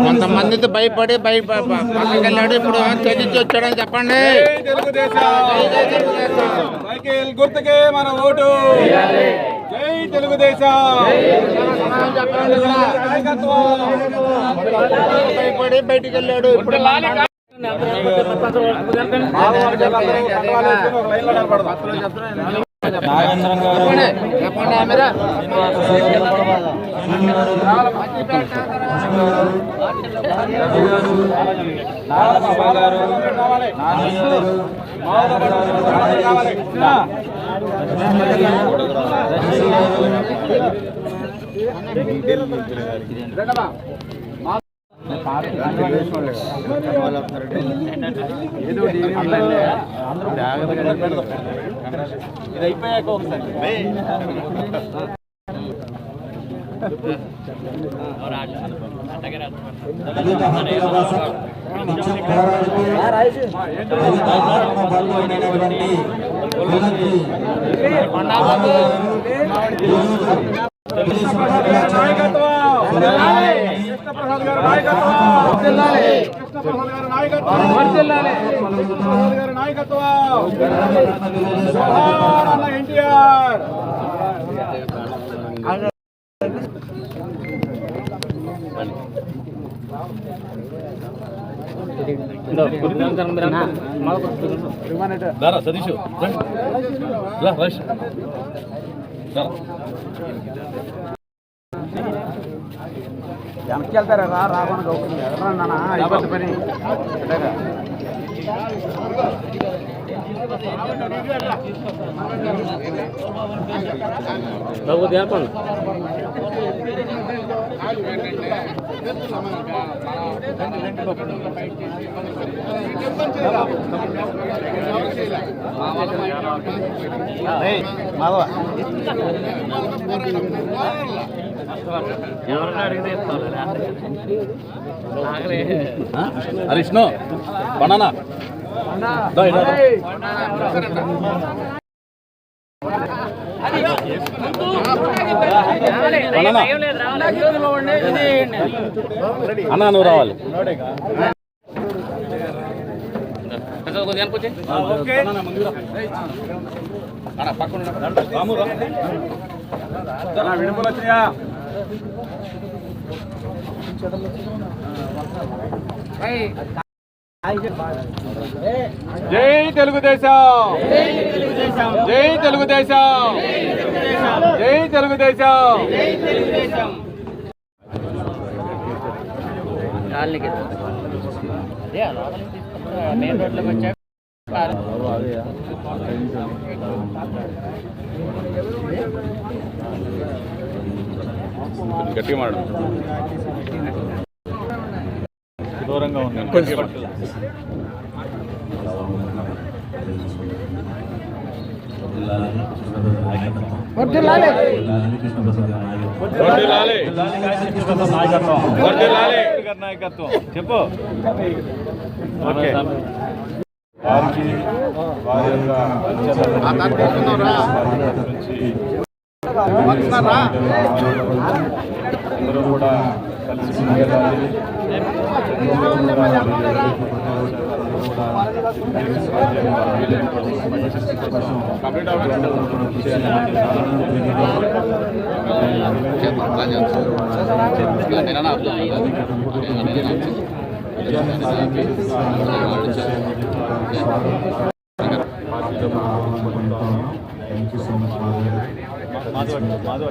కొంతమందితో భయపడి పక్కకి వెళ్ళాడు. ఇప్పుడు తెచ్చి వచ్చాడని చెప్పండి. సైకిల్ గుర్తుకే మన ఓటు. జై తెలుగుదేశం. భయపడి బయటికి వెళ్ళాడు. ఇప్పుడు ఇది అయిపోయాక ఒకసారి ఎన్టీఆర్. సతీష్ వెనక్కి వెళ్తారా? రాకుండా అవుతుంది పని. మాధవ అరే విష్ణు బనానా అన్నా నువ్వు రావాలి. విడుపులు వచ్చినాయా? జై తెలుగుదేశం. జై తెలుగుదేశం. జై తెలుగుదేశం. మెయిన్ రోడ్లోకి వచ్చాక గట్టిగా మాట దూరంగా ఉంది. నాయకత్వం చెప్పు. ఓకే వారికి వారి అందరూ కూడా కలిసి ముందుకెళ్ళాలి. మాధవ